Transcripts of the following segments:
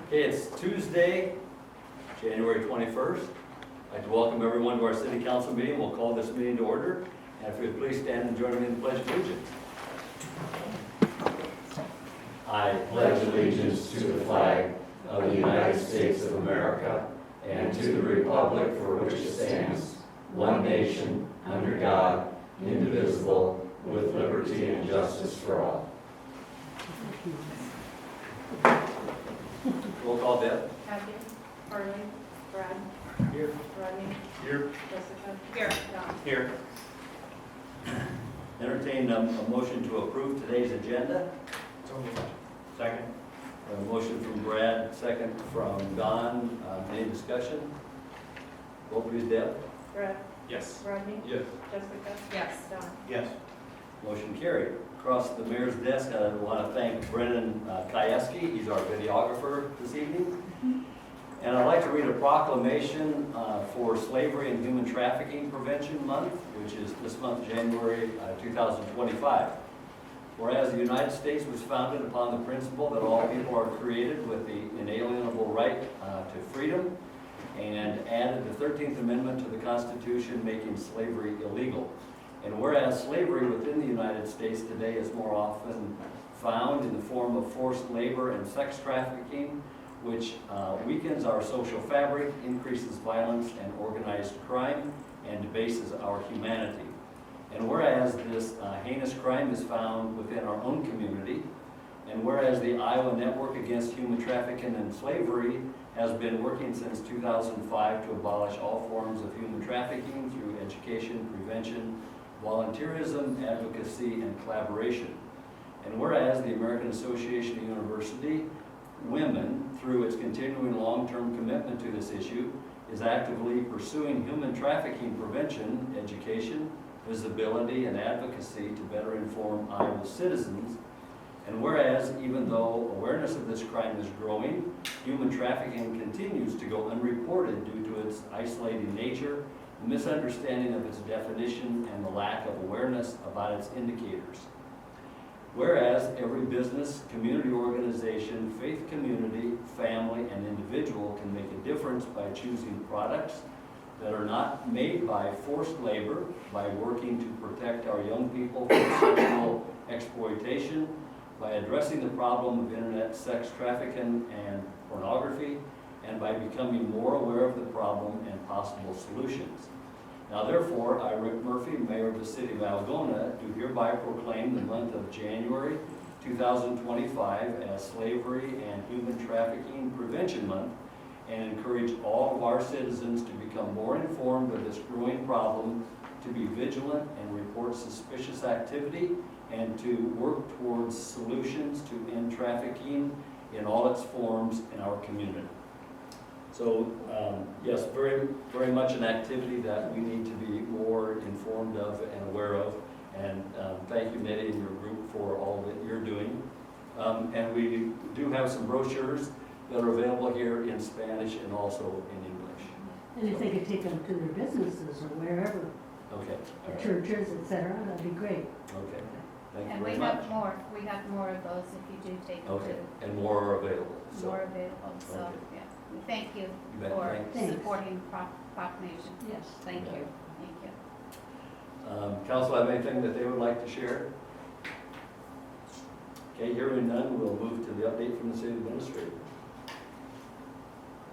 Okay, it's Tuesday, January 21st. I'd like to welcome everyone to our city council meeting. We'll call this meeting to order. And if you'd please stand and join me in the Pledge of Allegiance. I pledge allegiance to the flag of the United States of America and to the republic for which it stands, one nation, under God, indivisible, with liberty and justice for all. roll call, Deb. Kathy, Harley, Brad, Here. Rodney, Here. Jessica. Here. Don. Here. Entertain a motion to approve today's agenda. Second. A motion from Brad, second from Don. Any discussion? Vote please, Deb. Brad, Yes. Rodney, Yes. Jessica. Yes. Don. Yes. Motion carried. Across the mayor's desk, I want to thank Brennan Kajewski. He's our videographer this evening. And I'd like to read a proclamation for Slavery and Human Trafficking Prevention Month, which is this month, January 2025. Whereas the United States was founded upon the principle that all people are created with the inalienable right to freedom, and added the 13th Amendment to the Constitution, making slavery illegal. And whereas slavery within the United States today is more often found in the form of forced labor and sex trafficking, which weakens our social fabric, increases violence and organized crime, and debases our humanity. And whereas this heinous crime is found within our own community, and whereas the Iowa Network Against Human Trafficking and Slavery has been working since 2005 to abolish all forms of human trafficking through education, prevention, volunteerism, advocacy, and collaboration. And whereas the American Association of University Women, through its continuing long-term commitment to this issue, is actively pursuing human trafficking prevention, education, visibility, and advocacy to better inform Iowa citizens. And whereas, even though awareness of this crime is growing, human trafficking continues to go unreported due to its isolating nature, the misunderstanding of its definition, and the lack of awareness about its indicators. Whereas every business, community organization, faith community, family, and individual can make a difference by choosing products that are not made by forced labor, by working to protect our young people from sexual exploitation, by addressing the problem of internet sex trafficking and pornography, and by becoming more aware of the problem and possible solutions. Now therefore, I, Rick Murphy, Mayor of the City of Algona, do hereby proclaim the month of January 2025 as Slavery and Human Trafficking Prevention Month, and encourage all of our citizens to become more informed of this growing problem, to be vigilant and report suspicious activity, and to work towards solutions to end trafficking in all its forms in our community. So yes, very, very much an activity that we need to be more informed of and aware of. And thank you, Nettie, and your group for all that you're doing. And we do have some brochures that are available here in Spanish and also in English. And if they could take them to their businesses or wherever, Okay. All right. churches, etc., that'd be great. Okay. Thank you And very we much. have more. We have more of those if you do take them Okay. to And more are available. So, more available. So Okay. yeah, we thank you you bet. for Thanks. supporting proclamation. Yes. Thank Yeah. you. Thank you. Council have anything that they would like to share? Okay, hearing none, we'll move to the update from the city administrator.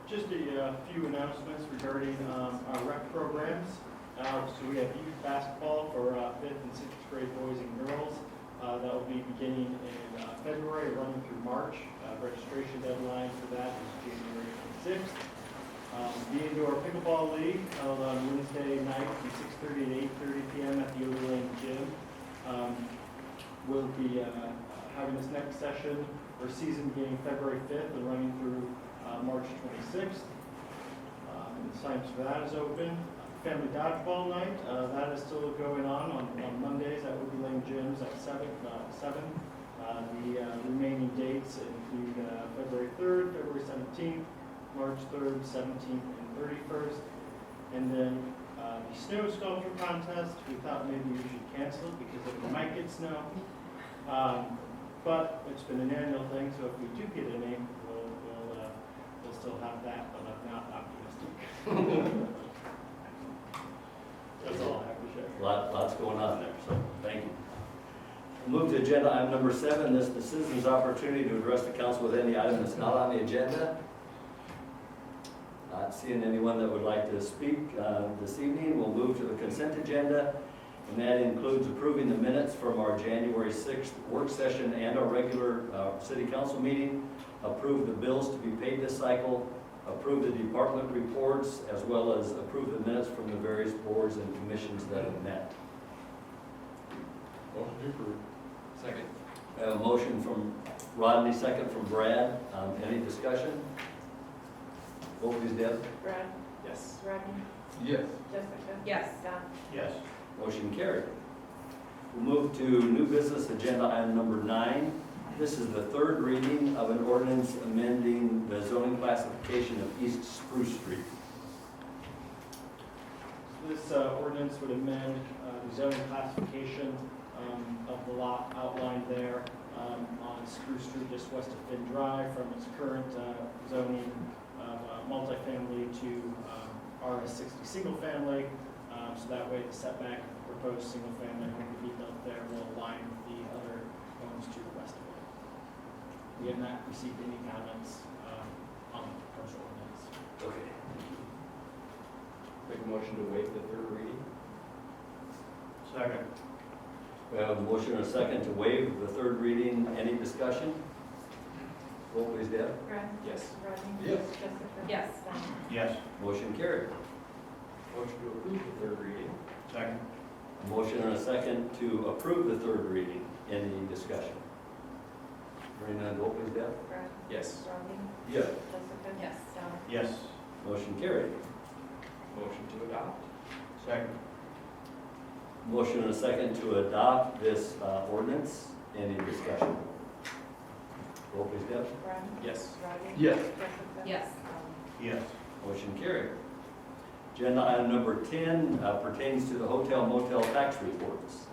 Just a few announcements regarding our rec programs. So we have youth basketball for 5th and 6th grade boys and girls. That will be beginning in February, running through March. Registration deadline for that is January 26th. The Indoor Pickleball League held on Wednesday night from 6:30 to 8:30 p.m. at the Old Lane Gym. We'll be having this next session or season beginning February 5th and running through March 26th. The signs for that is open. Family Dodgeball Night, that is still going on Mondays at Woody Lane Gyms at 7. The remaining dates include February 3rd, February 17th, March 3rd, 17th, and 31st. And then the snow sculpture contest, we thought maybe we should cancel it because we might get snow. But it's been an annual thing, so if we do get any, we'll still have that, but I'm not optimistic. That's all I have to share. Lots going on there, so thank you. We'll move to agenda item number 7. This is the citizens' opportunity to address the council with any item that's not on the agenda. Not seeing anyone that would like to speak this evening. We'll move to the consent agenda, and that includes approving the minutes from our January 6th work session and our regular city council meeting, approve the bills to be paid this cycle, approve the department reports, as well as approve the minutes from the various boards and commissions that have met. Motion to approve. Second. I have a motion from Rodney, second from Brad. Any discussion? Vote please, Deb. Brad, Yes. Rodney, Yes. Jessica. Yes. Don. Yes. Motion carried. We'll move to new business agenda item number 9. This is the third reading of an ordinance amending the zoning classification of East Spruce Street. This ordinance would amend the zoning classification of the lot outlined there on Spruce Street, just west of Finn Drive, from its current zoning of multifamily to RS60 single family. So that way the setback of the proposed single family home to be built there will align with the other homes to the west of it. We have not received any comments on the proposed ordinance. Okay. Make a motion to waive the third reading. Second. We have a motion and a second to waive the third reading. Any discussion? Vote please, Deb. Brad, Yes. Rodney. Yes. Jessica. Yes. Don. Yes. Motion carried. Motion to approve the third reading. Second. A motion and a second to approve the third reading. Any discussion? Hearing none, vote please, Deb. Brad, Yes. Rodney, Yes. Jessica. Yes. Don. Yes. Motion carried. Motion to adopt. Second. Motion and a second to adopt this ordinance. Any discussion? Vote please, Deb. Brad, Yes. Rodney. Yes. Jessica. Yes. Don. Yes. Motion carried. Agenda item number 10 pertains to the hotel motel tax reports.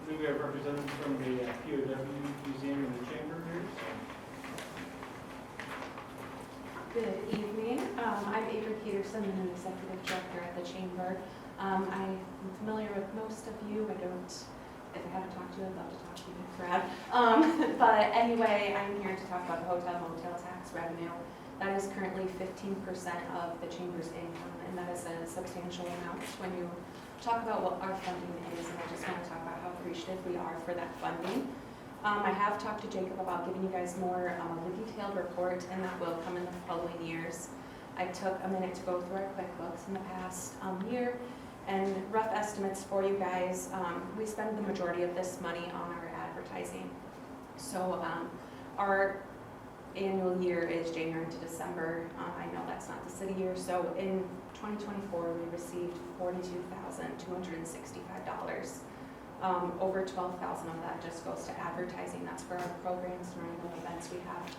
We have representatives from the POW Museum and the Chamber here. Good evening. I'm Adrienne Peterson, I'm the Executive Director at the Chamber. I'm familiar with most of you. If I haven't talked to you, I'd love to talk to you, Brad. But anyway, I'm here to talk about the hotel motel tax revenue. That is currently 15% of the Chamber's income, and that is a substantial amount when you talk about what our funding is, and I just want to talk about how appreciative we are for that funding. I have talked to Jacob about giving you guys more of a detailed report, and that will come in the following years. I took a minute to go through our QuickBooks in the past year, and rough estimates for you guys. We spend the majority of this money on our advertising. So our annual year is January to December. I know that's not the city year, so in 2024 we received $42,265. Over $12,000 of that just goes to advertising. That's for our programs and our events we have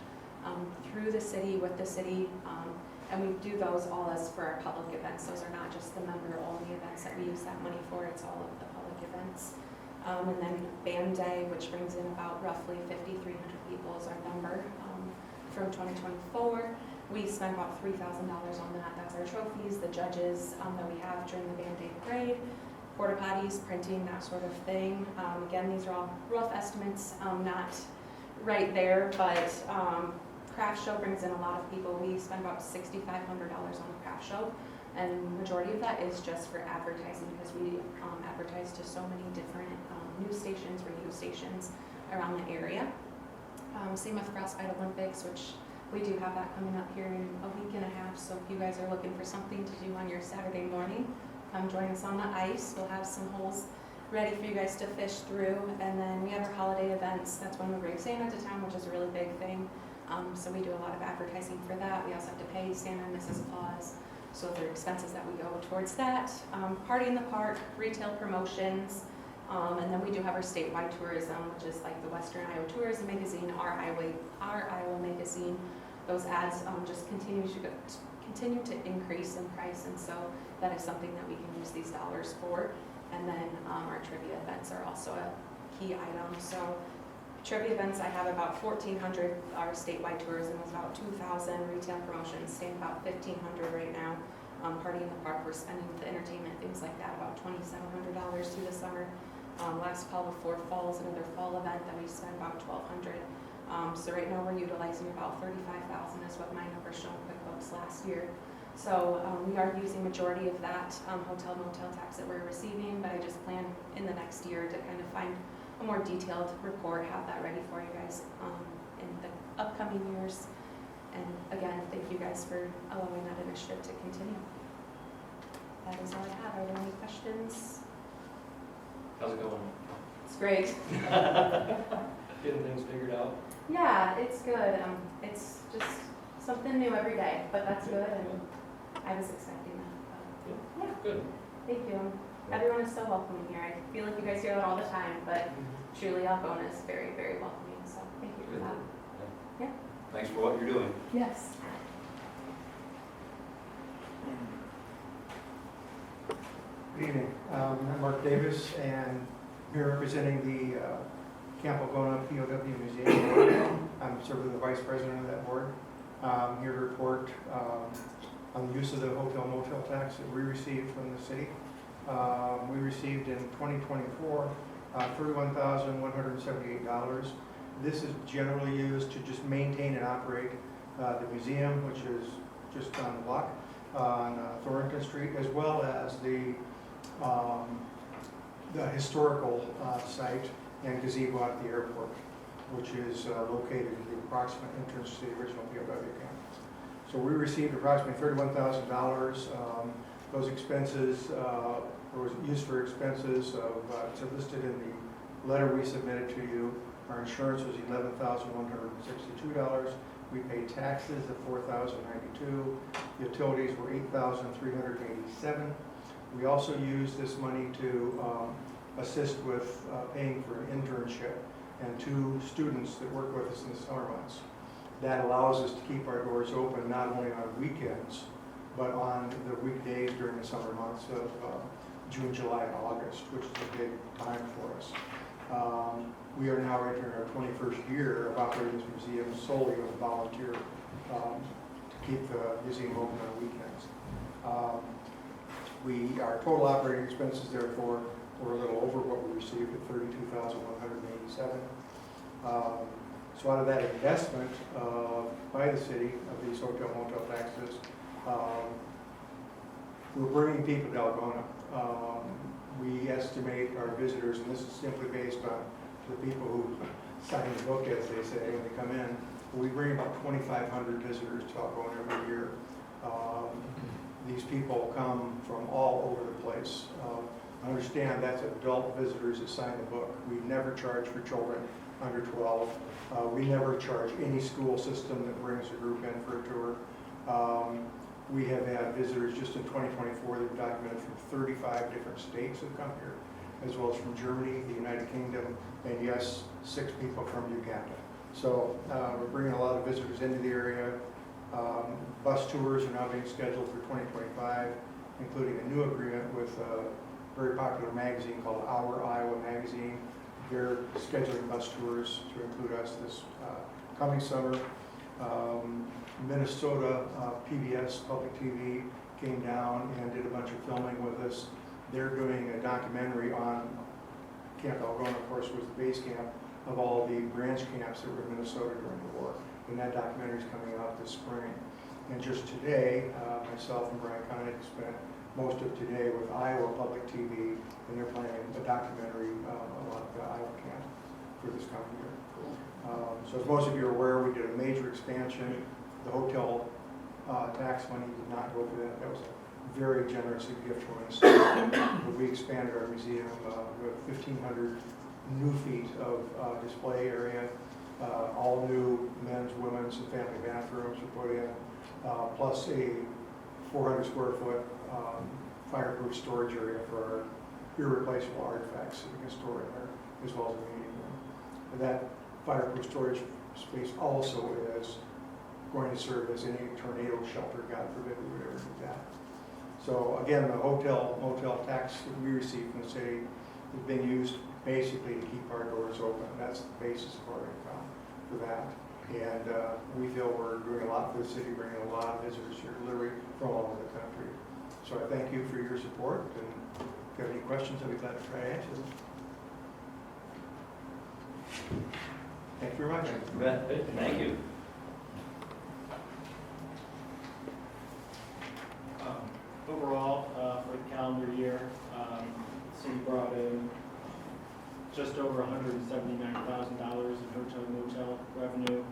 through the city, with the city, and we do those all as for our public events. Those are not just the member-only events that we use that money for. It's all of the public events. And then Band Day, which brings in about roughly 5,300 people, is our number. From 2024, we spent about $3,000 on that. That's our trophies, the judges that we have during the Band Day parade, porta potties, printing, that sort of thing. Again, these are all rough estimates, not right there, but craft show brings in a lot of people. We spend about $6,500 on the craft show, and the majority of that is just for advertising, because we advertise to so many different news stations, radio stations around the area. Same with Frostbite Olympics, which we do have that coming up here in a week and a half. So if you guys are looking for something to do on your Saturday morning, come join us on the ice. We'll have some holes ready for you guys to fish through. And then we have our holiday events. That's when we bring Santa to town, which is a really big thing. So we do a lot of advertising for that. We also have to pay Santa and Mrs. Claus. So there are expenses that we go towards that. Party in the park, retail promotions. And then we do have our statewide tourism, which is like the Western Iowa Tourism Magazine, our Iowa Magazine. Those ads just continue to increase in price, and so that is something that we can use these dollars for. And then our trivia events are also a key item. So Trivia events, I have about 1,400 are statewide tourism, is about 2,000 retail promotions, staying about 1,500 right now. Party in the park, we're spending with the entertainment, things like that, about $2,700 through the summer. Last fall before fall is another fall event that we spend about 1,200. So right now we're utilizing about 35,000 is what my numbers show in QuickBooks last year. So we are using majority of that hotel motel tax that we're receiving, but I just plan in the next year to kind of find a more detailed report, have that ready for you guys in the upcoming years. And again, thank you guys for allowing that initiative to continue. That is all I have. Are there any questions? How's it going? It's great. Getting things figured out? Yeah, it's good. It's just something new every day, but that's good, and I was expecting that. But yeah, Good. thank you. Everyone is so welcoming here. I feel like you guys hear that all the time, but truly Algona is very, very welcoming, so thank you for that. Thanks for what you're doing. Yes. Good evening. I'm Mark Davis, and here representing the Camp Algona POW Museum Board. I'm serving the vice president of that board. I'm here to report on the use of the hotel motel tax that we received from the city. We received in 2024 $31,178. This is generally used to just maintain and operate the museum, which is just down the block on Thornton Street, as well as the historical site and gazebo at the airport, which is located in the approximate entrance to the original POW camp. So we received approximately $31,000. Those expenses were used for expenses of, it's listed in the letter we submitted to you. Our insurance was $11,162. We paid taxes of $4,092. Utilities were $8,387. We also used this money to assist with paying for an internship and 2 students that work with us in the summer months. That allows us to keep our doors open not only on weekends, but on the weekdays during the summer months of June, July, and August, which is a big time for us. We are now entering our 21st year of operating this museum solely with volunteer to keep the museum open on weekends. Our total operating expenses, therefore, were a little over what we received at $32,187. So out of that investment by the city of these hotel motel taxes, we're bringing people to Algona. We estimate our visitors, and this is simply based on the people who sign the book, as they say, when they come in. We bring about 2,500 visitors to Algona every year. These people come from all over the place. Understand that's adult visitors that sign the book. We never charge for children under 12. We never charge any school system that brings a group in for a tour. We have had visitors just in 2024 that have documented from 35 different states have come here, as well as from Germany, the United Kingdom, and yes, 6 people from Uganda. So we're bringing a lot of visitors into the area. Bus tours are now being scheduled for 2025, including a new agreement with a very popular magazine called Our Iowa Magazine. They're scheduling bus tours to include us this coming summer. Minnesota PBS, Public TV, came down and did a bunch of filming with us. They're doing a documentary on Camp Algona, of course, was the base camp of all the branch camps that were in Minnesota during the war. And that documentary is coming out this spring. And just today, myself and Brian Connick spent most of today with Iowa Public TV, and they're planning a documentary about the Iowa camp for this coming year. So as most of you are aware, we did a major expansion. The hotel tax money did not go for that. That was a very generous gift from us. But we expanded our museum with 1,500 new feet of display area. All new men's, women's, and family bathrooms were put in, plus a 400 square foot fireproof storage area for our irreplaceable artifacts that we can store in there, as well as a meeting room. And that fireproof storage space also is going to serve as any tornado shelter, God forbid we would ever do that. So again, the hotel motel tax that we receive from the city has been used basically to keep our doors open. That's the basis of our income for that. And we feel we're doing a lot for the city, bringing a lot of visitors here, literally from all over the country. So I thank you for your support, and if you have any questions, I'll be glad to try to answer them. Thank you very much. You bet. Thank you. Overall, for the calendar year, the city brought in just over $179,000 in hotel and motel revenue.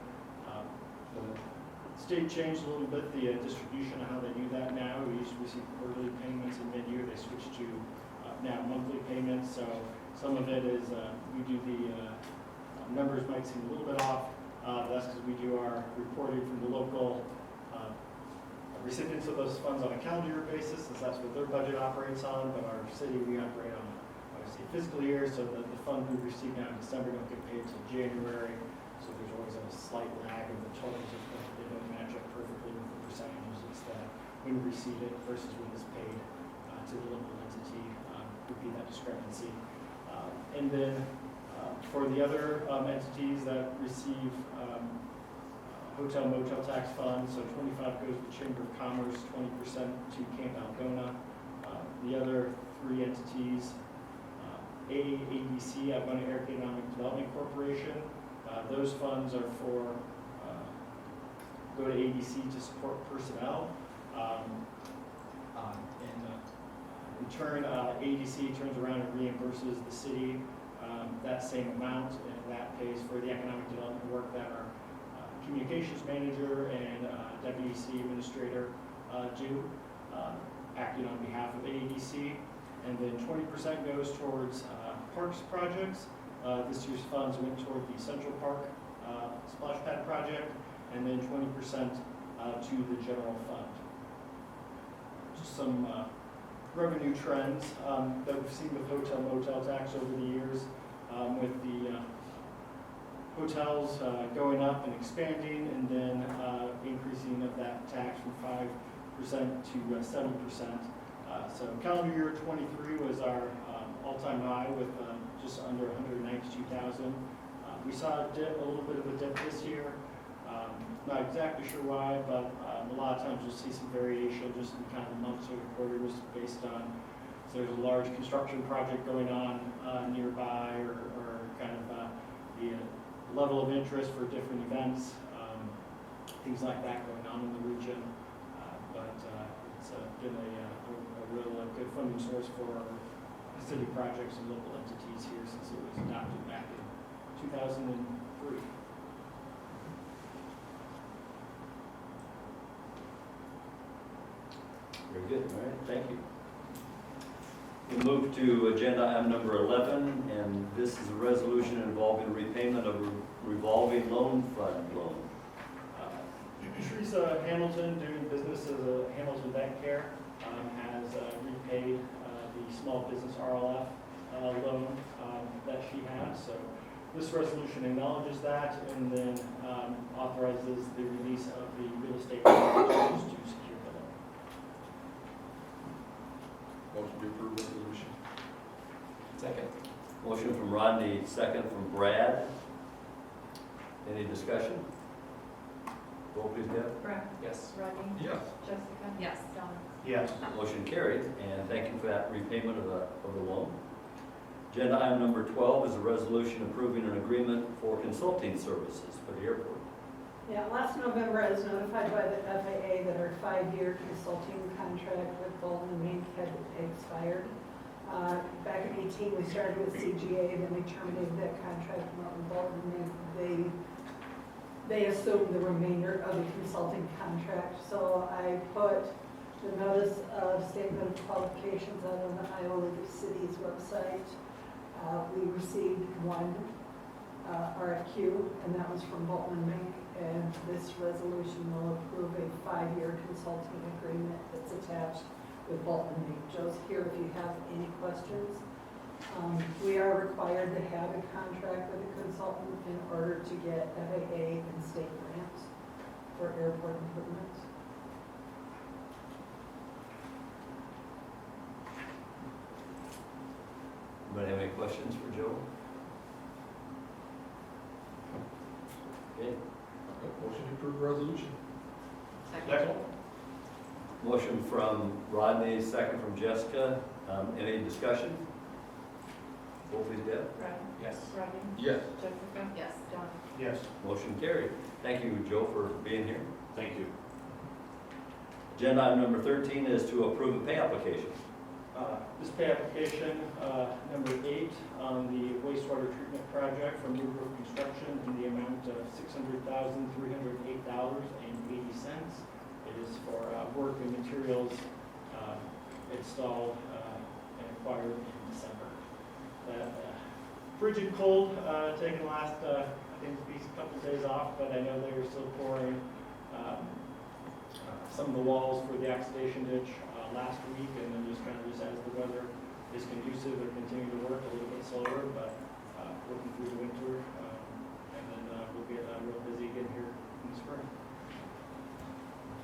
The state changed a little bit the distribution of how they do that now. We used to receive quarterly payments in mid-year. They switched to now monthly payments. So some of it is we do the numbers might seem a little bit off. That's because we do our reporting from the local recipients of those funds on a calendar year basis, since that's what their budget operates on. But our city, we operate on obviously fiscal year, so the funds we receive now in December don't get paid until January. So there's always a slight lag in the totals. They don't match up perfectly with the percentages. It's that when we receive it versus when it's paid to the local entity would be that discrepancy. And then for the other entities that receive hotel motel tax funds, so 25 goes to Chamber of Commerce, 20% to Camp Algona. The other three entities, AADC, Algona Economic Development Corporation, those funds are for, go to ADC to support personnel. In turn, ADC turns around and reimburses the city that same amount, and that pays for the economic development work that our communications manager and WEC administrator do, acting on behalf of ADC. And then 20% goes towards parks projects. This year's funds went toward the Central Park splash pad project, and then 20% to the general fund. Just some revenue trends that we've seen with hotel motel tax over the years, with the hotels going up and expanding, and then increasing of that tax from 5% to 7%. So calendar year 23 was our all-time high with just under 192,000. We saw a little bit of a dip this year. Not exactly sure why, but a lot of times you'll see some variation just in kind of the months or the quarters based on if there's a large construction project going on nearby, or kind of the level of interest for different events, things like that going on in the region. But it's been a real good funding source for our city projects and local entities here since it was adopted back in 2003. Very good, all right, thank you. We move to agenda item number 11, and this is a resolution involving repayment of a revolving loan fund loan. Teresa Hamilton, doing business as a Hamilton Bank Care, has repaid the small business RLF loan that she has. So this resolution acknowledges that and then authorizes the release of the real estate mortgages to secure the loan. Motion to approve resolution. Second. Motion from Rodney, second from Brad. Any discussion? Roll please, Deb. Brad? Yes. Rodney? Yes. Jessica? Yes. Don? Yes. Motion carried, and thank you for that repayment of the loan. Agenda item number 12 is a resolution approving an agreement for consulting services for the airport. Yeah, last November, I was notified by the FAA that our 5-year consulting contract with Bolton and Mink had expired. Back in 18, we started with CGA, then we terminated that contract from Bolton and Mink. They assumed the remainder of the consulting contract. So I put the notice of statement of qualifications out on the Iowa League of Cities website. We received one RFQ, and that was from Bolton and Mink. And this resolution will approve a 5-year consulting agreement that's attached with Bolton and Mink. Joe's here if you have any questions. We are required to have a contract with a consultant in order to get FAA and state grants for airport improvements. Anybody have any questions for Joe? Okay, Motion to approve resolution. Second. motion from Rodney, second from Jessica. Any discussion? Vote please, Deb. Rodney? Yes. Rodney? Yes. Jessica? Yes. John? Yes. Motion carried. Thank you, Joe, for being here. Thank you. Agenda item number 13 is to approve a pay application. This pay application, number 8, on the wastewater treatment project from New Brook Construction in the amount of $600,308.80. It is for work and materials installed and acquired in December. That frigid cold, taking the last, I think, these couple days off, but I know they're still pouring some of the walls for the oxidation ditch last week, and then just as the weather is conducive, they're continuing to work a little bit slower, but working through the winter, and then we'll get real busy again here in the spring.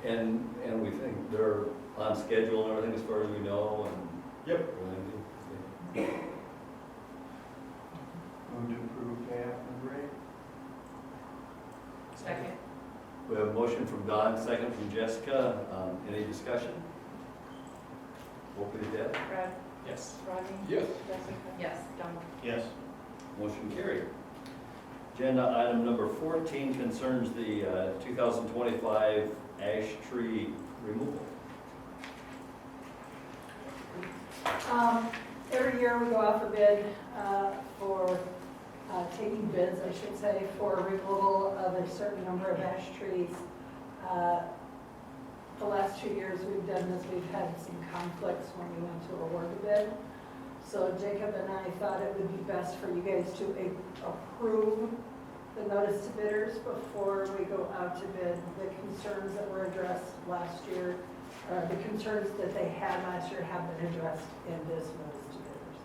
And we think they're on schedule and everything as far as we know, and Yep. everything. Move to approve pay app number 8. Second. We have a motion from Don, second from Jessica. Any discussion? Vote please, Deb. Brad? Yes. Rodney? Yes. Jessica? Yes. John? Yes. Motion carried. Agenda item number 14 concerns the 2025 ash tree removal. Every year we go out for bid for taking bids, I should say, for removal of a certain number of ash trees. The last 2 years we've done this, we've had some conflicts when we went to award the bid. So Jacob and I thought it would be best for you guys to approve the notice to bidders before we go out to bid. The concerns that were addressed last year, the concerns that they had last year have been addressed in this notice to bidders.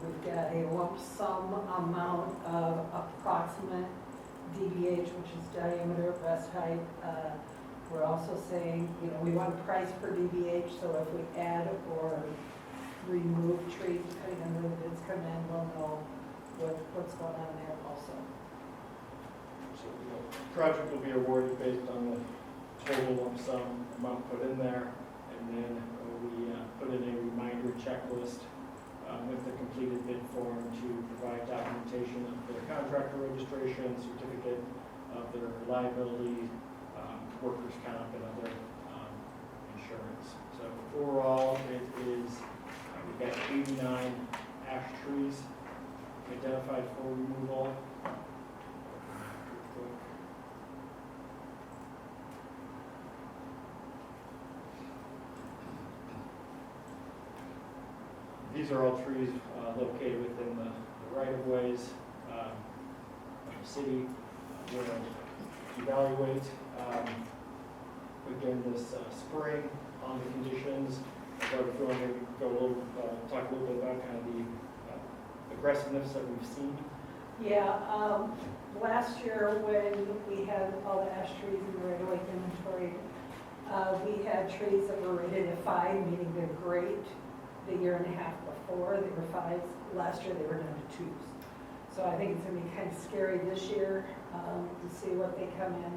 We've got a lump sum amount of approximate DBH, which is diameter, breast height. We're also saying, we want a price per DBH, so if we add or remove trees, depending on where the bids come in, we'll know what's going on there also. So the project will be awarded based on the total lump sum amount put in there, and then we put in a reminder checklist with the completed bid form to provide documentation of their contractor registration, certificate of their liability, workers' comp, and other insurance. So overall, it is, we've got 89 ash trees identified for removal. These are all trees located within the right-of-ways of the city. We'll evaluate again this spring on the conditions. So if you want to go a little, talk a little bit about kind of the aggressiveness that we've seen. Yeah, last year when we had all the ash trees in the right-of-way inventory, we had trees that were rated a 5, meaning they're great. The year and a half before, they were 5s. Last year, they were down to 2s. So I think it's going to be kind of scary this year to see what they come in.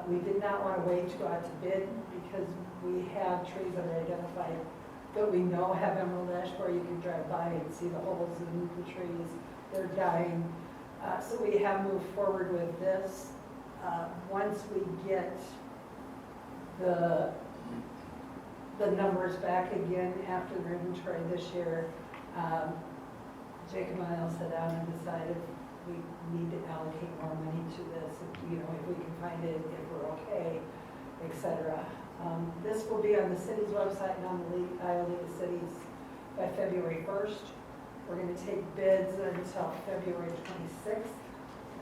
We did not want to wait to go out to bid because we have trees that are identified that we know have emerald ash where you can drive by and see the holes in the trees. They're dying. So we have moved forward with this. Once we get the numbers back again after the inventory this year, Jacob and I will sit down and decide if we need to allocate more money to this, if we can find it, if we're okay, etc. This will be on the city's website and on the Iowa League of Cities by February 1st. We're going to take bids until February 26th,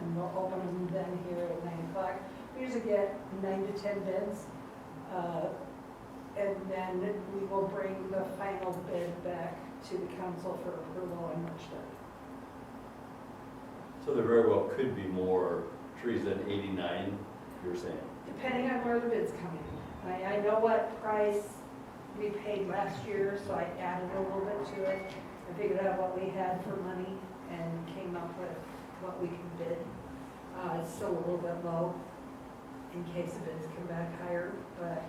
and we'll open them then here at 9 o'clock. We usually get 9 to 10 bids. And then we will bring the final bid back to the council for approval on March 3rd. So there very well could be more trees than 89, you're saying? Depending on where the bids come in. I know what price we paid last year, so I added a little bit to it. And figured out what we had for money and came up with what we can bid. It's still a little bit low in case the bids come back higher, but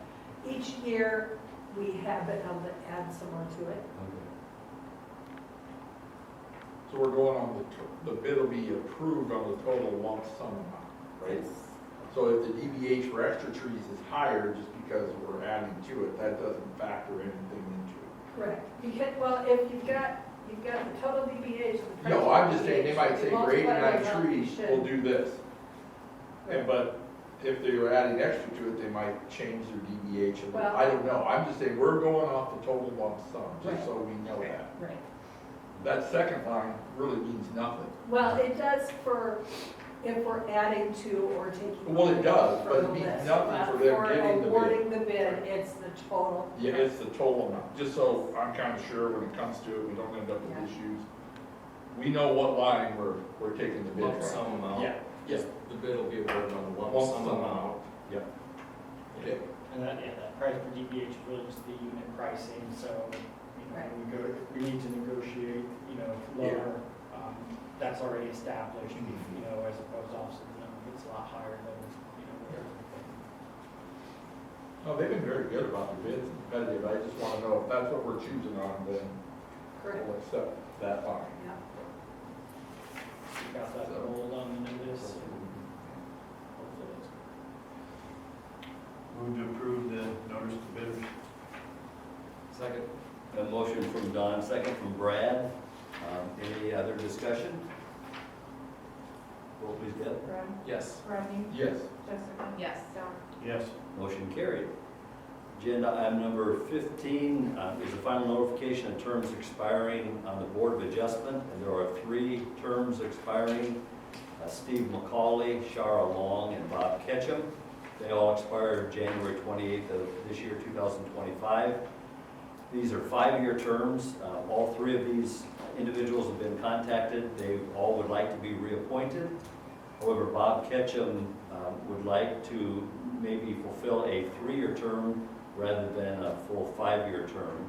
each year we have been able to add some more to it. So we're going on the bid will be approved on the total lump sum amount, right? So if the DBH for extra trees is higher just because we're adding to it, that doesn't factor anything into it. Correct. Because, well, if you've got the total DBH. and the price No, of I'm just saying, they might DBH, say you for multiply by 89 what you trees, should. we'll do this. Right. And but if they were adding extra to it, they might change their DBH a little. Well- I don't know. I'm just saying, we're going off the total lump sum, Right. just so we know that. Right. That second line really means nothing. Well, it does if we're adding to or taking. Well, it does, from but it the means list. nothing for them getting the bid. awarding the bid, it's the total. Yeah, it's the total amount, just so I'm kind of sure when it comes to it, we don't end up with Yeah. issues. We know what line we're taking the bid Lump from. sum amount. Yeah, yes, The bid will be awarded on the lump lump sum sum amount. amount. Yep. Okay. And that price for DBH is really just the unit pricing, so, Right. if we need to negotiate, lower, that's already established, as opposed to obviously, it's a lot higher than, what No, they've been very good about their bids and competitive. I just want to know if that's what we're choosing on, then Correct. we'll accept that line. Yeah. we got that rolled on the notice. and hopefully it's Move to approve the notice to bidders. Second. A motion from Don, second from Brad. Any other discussion? Roll please, Deb. Brad? Yes. Rodney? Yes. Jessica? Yes. Don? Yes. Motion carried. Agenda item number 15 is a final notification of terms expiring on the Board of Adjustment, and there are 3 terms expiring. Steve McCauley, Shara Long, and Bob Ketchum. They all expire January 28th of this year, 2025. These are 5-year terms. All 3 of these individuals have been contacted. They all would like to be reappointed. However, Bob Ketchum would like to maybe fulfill a 3-year term rather than a full 5-year term.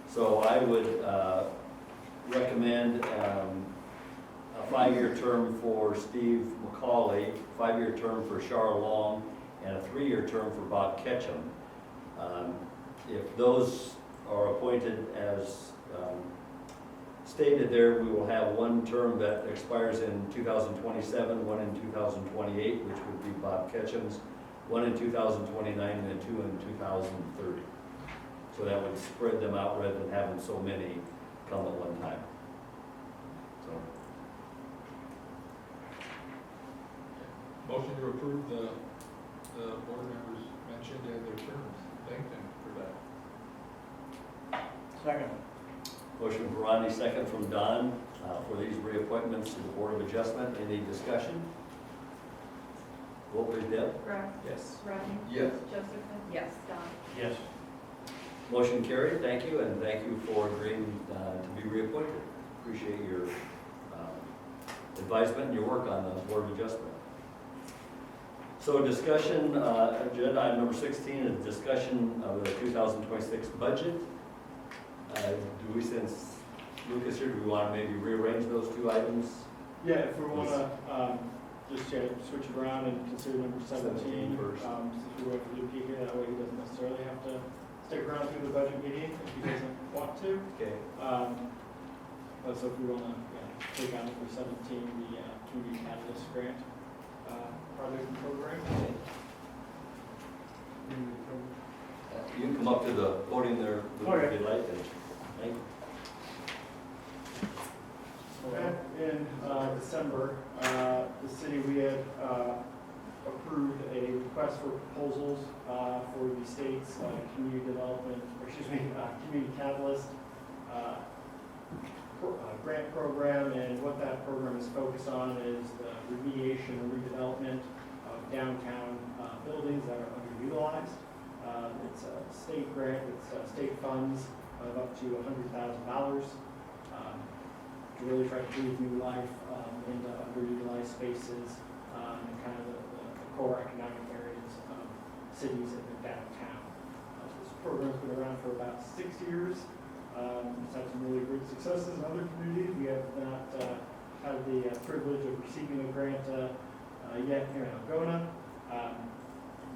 So I would recommend a 5-year term for Steve McCauley, 5-year term for Shara Long, and a 3-year term for Bob Ketchum. If those are appointed as stated there, we will have 1 term that expires in 2027, 1 in 2028, which would be Bob Ketchum's, 1 in 2029, and then 2 in 2030. So that would spread them out rather than having so many come at one time. So, Motion to approve the board members mentioned and their terms. Thank them for that. Second. motion from Rodney, second from Don, for these reappointments to the Board of Adjustment. Any discussion? Vote please, Deb. Brad? Yes. Rodney? Yes. Jessica? Yes. Don? Yes. Motion carried, thank you, and thank you for agreeing to be reappointed. Appreciate your advisement and your work on the Board of Adjustment. So discussion, agenda item number 16 is discussion of the 2026 budget. Do we, since Lucas here, do we want to maybe rearrange those 2 items? Yeah, if we want to just switch it around and consider number 17 first. Since we went for Luke here, that way he doesn't necessarily have to stick around through the budget meeting if he doesn't want to. Okay. But so if we want to take on for 17 the Community Catalyst Grant project and program. You can come up to the podium there, Lucas, if you'd like. Thank you. Back in December, the city, we had approved a request for proposals for the state's community development, community catalyst grant program, and what that program is focused on is the remediation and redevelopment of downtown buildings that are underutilized. It's a state grant, it's state funds of up to $100,000 to really try to breathe new life into underutilized spaces and kind of the core economic areas of cities in the downtown. This program's been around for about 6 years. It's had some really great successes in other communities. We have not had the privilege of receiving a grant yet here in Algona.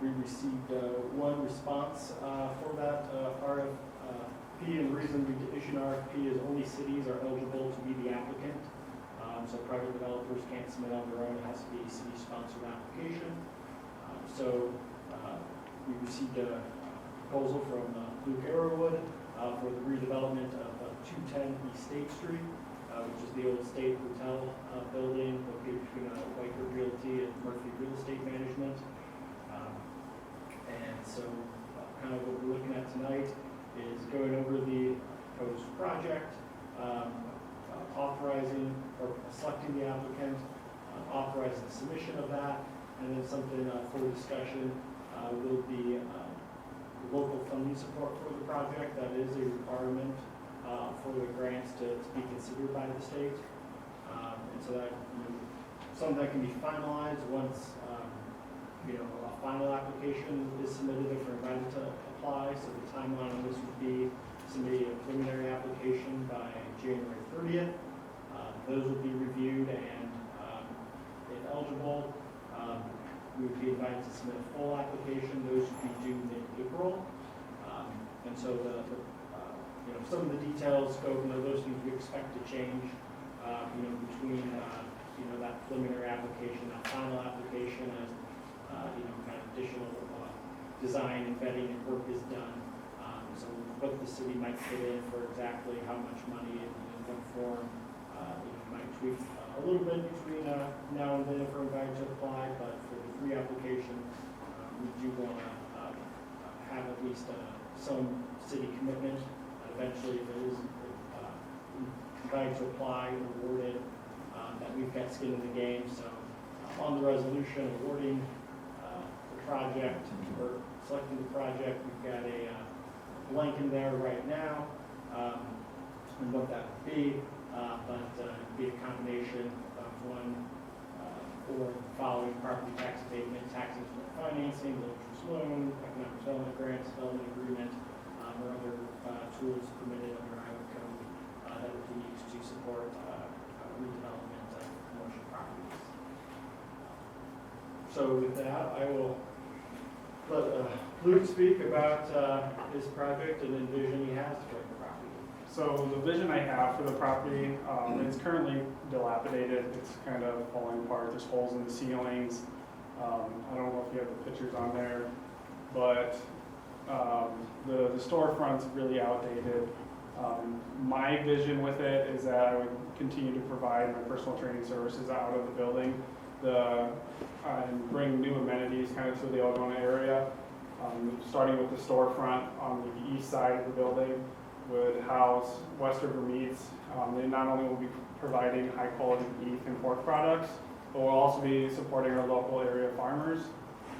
We received one response for that RFP, and the reason we issued an RFP is only cities are eligible to be the applicant. So private developers can't submit on their own, it has to be a city-sponsored application. We received a proposal from Luke Arrowwood for the redevelopment of 210 East State Street, which is the old State Hotel building located between Whitecoat Realty and Murphy Real Estate Management. And so kind of what we're looking at tonight is going over the proposed project, authorizing or selecting the applicant, authorizing the submission of that, and then something for discussion will be local funding support for the project. That is a requirement for the grants to be considered by the state. And so that, something that can be finalized once a final application is submitted if we're invited to apply. So the timeline on this would be submitting a preliminary application by January 30th. Those would be reviewed, and if eligible, we would be invited to submit a full application. Those would be due mid-April. And so some of the details, scope, those things we expect to change, between that preliminary application, that final application, as kind of additional design and vetting and work is done. So what the city might fit in for exactly how much money and in what form, might tweak a little bit between now and then if we're invited to apply. But for the three applications, we do want to have at least some city commitment. Eventually, if it is invited to apply or awarded, that we've got skin in the game. So on the resolution awarding the project or selecting the project, we've got a blank in there right now, and what that would be, but it'd be a combination of one or the following: property tax abatement, tax instrument financing, low interest loan, economic development grants, development agreement, or other tools permitted under Iowa code that would be used to support redevelopment of commercial properties. So with that, I will let Luke speak about his project and the vision he has for the property. So the vision I have for the property, it's currently dilapidated. It's kind of falling apart. There's holes in the ceilings. I don't know if you have the pictures on there, but the storefront's really outdated. My vision with it is that I would continue to provide my personal training services out of the building, and bring new amenities kind of to the Algona area. Starting with the storefront on the east side of the building would house West River Meats. They not only will be providing high quality beef and pork products, but we'll also be supporting our local area farmers,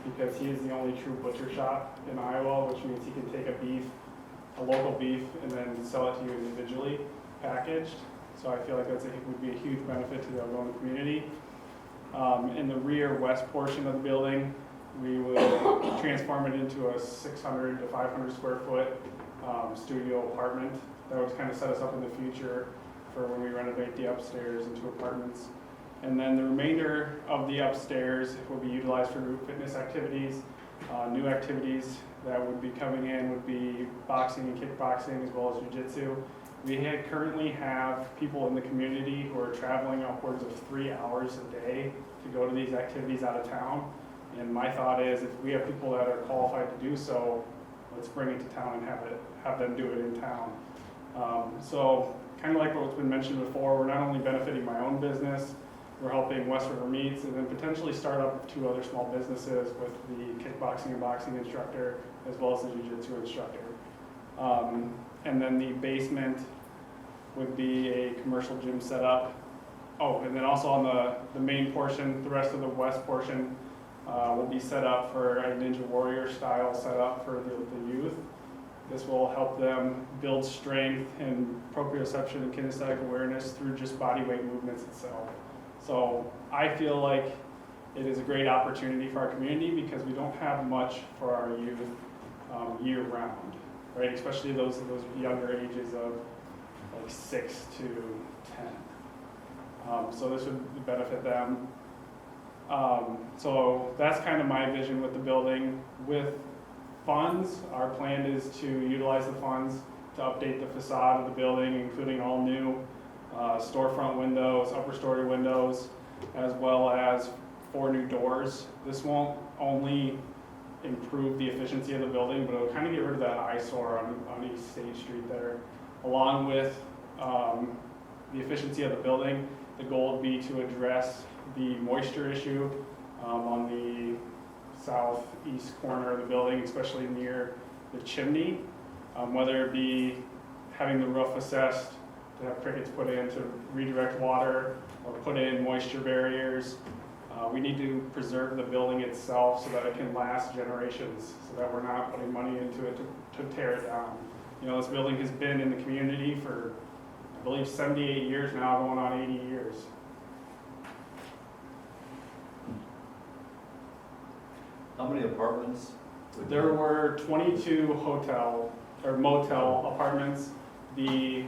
because he is the only true butcher shop in Iowa, which means he can take a local beef, and then sell it to you individually packaged. So I feel like that would be a huge benefit to the Algona community. In the rear west portion of the building, we would transform it into a 600 to 500 square foot studio apartment that would kind of set us up in the future for when we renovate the upstairs into apartments. And then the remainder of the upstairs will be utilized for group fitness activities. New activities that would be coming in would be boxing and kickboxing, as well as jiu-jitsu. We currently have people in the community who are traveling upwards of 3 hours a day to go to these activities out of town. And my thought is, if we have people that are qualified to do so, let's bring it to town and have them do it in town. So kind of like what's been mentioned before, we're not only benefiting my own business, we're helping West River Meats, and then potentially start up 2 other small businesses with the kickboxing and boxing instructor, as well as the jiu-jitsu instructor. And then the basement would be a commercial gym setup. Oh, and then also on the main portion, the rest of the west portion will be set up for a Ninja Warrior style setup for the youth. This will help them build strength and proprioception and kinesthetic awareness through just body weight movements itself. So I feel like it is a great opportunity for our community, because we don't have much for our youth year round, right? Especially those younger ages of like 6 to 10. So this would benefit them. So that's kind of my vision with the building. With funds, our plan is to utilize the funds to update the facade of the building, including all new storefront windows, upper story windows, as well as 4 new doors. This won't only improve the efficiency of the building, but it'll kind of get rid of that eyesore on East State Street there. Along with the efficiency of the building, the goal would be to address the moisture issue on the southeast corner of the building, especially near the chimney, whether it be having the roof assessed to have crickets put in to redirect water or put in moisture barriers. We need to preserve the building itself so that it can last generations, so that we're not putting money into it to tear it down. You know, this building has been in the community for, I believe, 78 years now, going on 80 years. How many apartments? There were 22 hotel or motel apartments. The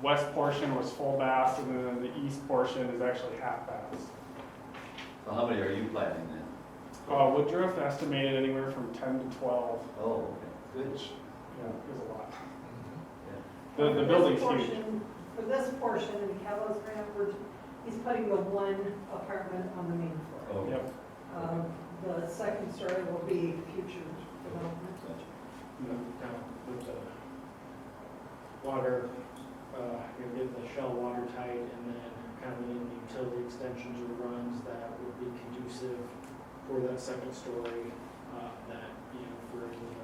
west portion was full baths, and then the east portion is actually half baths. So how many are you planning then? Woodruff estimated anywhere from 10 to 12, Oh, okay, good. which, you know, is a lot. For The this building's huge. portion- For this portion in Kello's grant, he's putting the one apartment on the main floor. Oh, Yep. The second story will be future development. gotcha. Down with the water, you're getting the shell watertight, and then kind of in utility extensions or runs that would be conducive for that second story, that, you know, for the,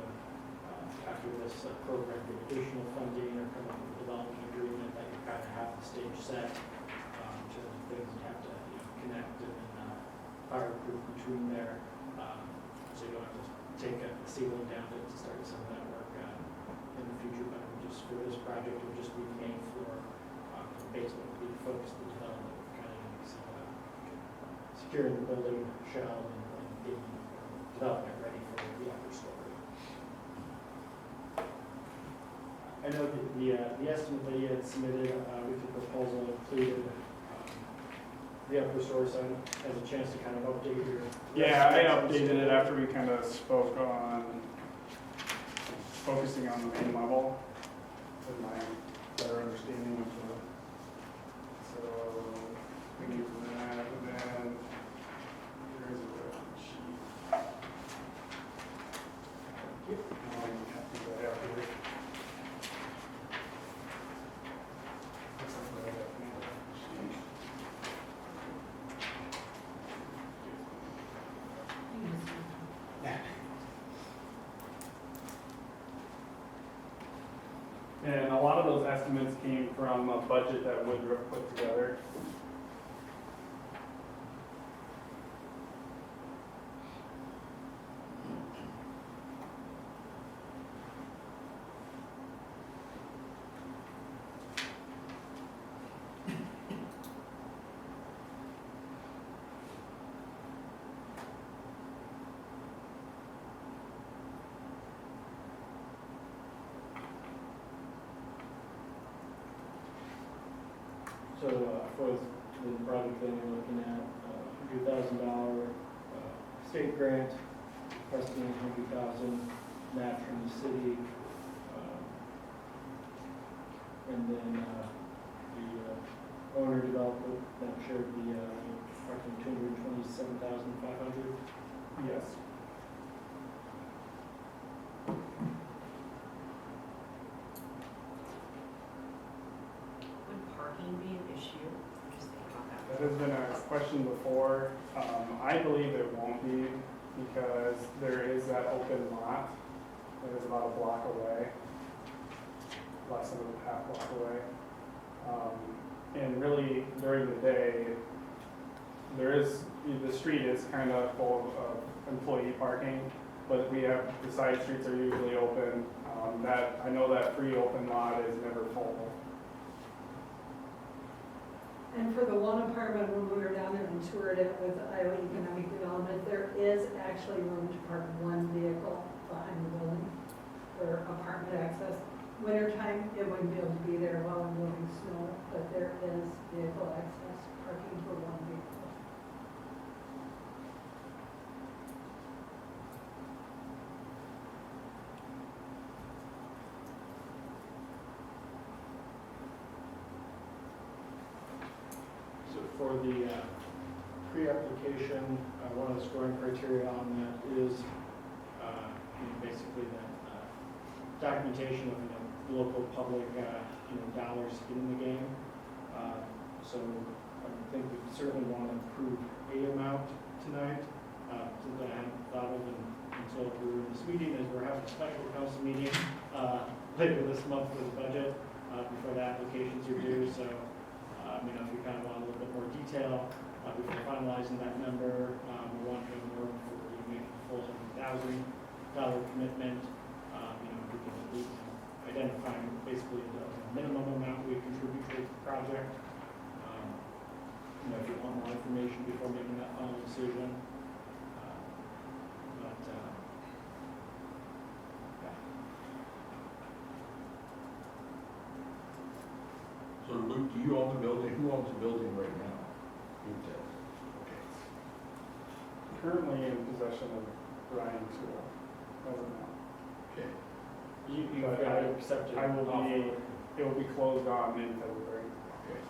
after this program, get additional funding or come up with a development agreement, that you kind of have the stage set, in terms of things you have to, you know, connect and then, fireproof between there, so you don't have to take a ceiling down to start some of that work, in the future, but just for this project, it would just be the main floor, the basement would be the focus of the development, kind of, so, securing the building shell and getting development ready for the upper story. I know that the estimate that you had submitted, with the proposal included, the upper story, so has a chance to kind of update your. Yeah, I updated it after we kind of spoke on focusing on the main level, with my better understanding of the, so we need that, and then there's a reference sheet. I have to go out here. And a lot of those estimates came from a budget that Woodruff put together. So, for the project that you're looking at, $100,000 state grant, estimated $100,000 match from the city, and then the owner developer that shared the approximately $227,500. Yes. Would parking be an issue? Just think about that. That has been a question before. I believe it won't be because there is that open lot that is about a block away, less than a half block away. And really during the day, the street is kind of full of employee parking, but we have, the side streets are usually open. I know that free open lot is never full. And for the one apartment, when we were down there and toured it with Iowa Economic Development, there is actually room to park one vehicle behind the building for apartment access. Wintertime, it wouldn't be able to be there while I'm moving snow, but there is vehicle access, parking for one vehicle. So for the pre-application, one of the scoring criteria on that is basically that documentation of local public dollars in the game. So I think we certainly want to approve a amount tonight, something I hadn't thought of until we were in this meeting, as we're having a special council meeting later this month for the budget before the applications are due. So if you kind of want a little bit more detail before finalizing that number, we want to know more before we make a full $100,000 commitment. We can at least identify basically the minimum amount we contribute to the project. If you want more information before making that final decision. So Luke, do you own the building? Who owns the building right now? You does. Okay. Currently in possession of Brian Tool, as of now. Okay. You But got it accepted. I will be, it will be closed on in February. Okay.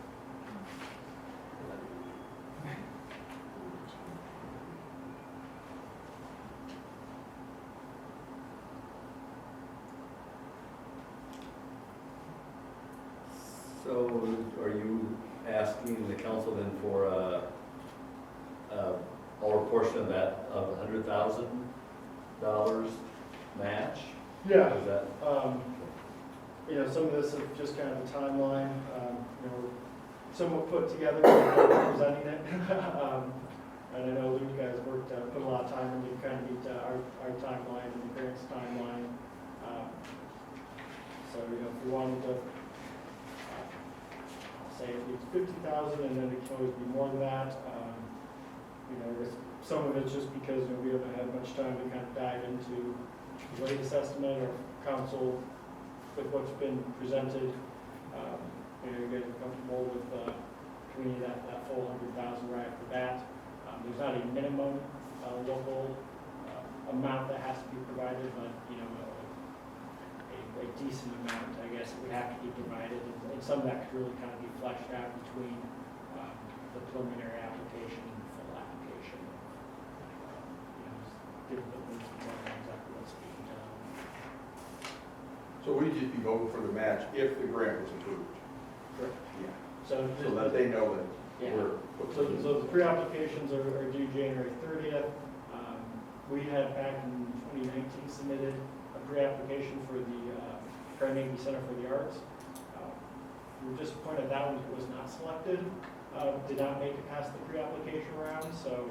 So are you asking the council then for our portion of that, of $100,000 match? Yeah. Is that? Some of this is just kind of a timeline, somewhat put together, presenting it. And I know you guys worked, put a lot of time into kind of meet our timeline and the grant's timeline. So, if we wanted to, say it's 50,000 and then it can always be more than that. Some of it's just because we haven't had much time to kind of dive into the latest estimate or council with what's been presented. You guys are comfortable with community that full 100,000 right off the bat. There's not a minimum local amount that has to be provided, but a decent amount, I guess, would have to be provided, and some of that could really kind of be fleshed out between the preliminary application and the full application. Give a bit more exactly what's being done. So we'd just be voting for the match if the grant was approved. Correct. Yeah. So that they know that yeah. we're. So the pre-applications are due January 30th. We had back in 2019 submitted a pre-application for the Carnegie Center for the Arts. We were disappointed that one was not selected, did not make it past the pre-application round. So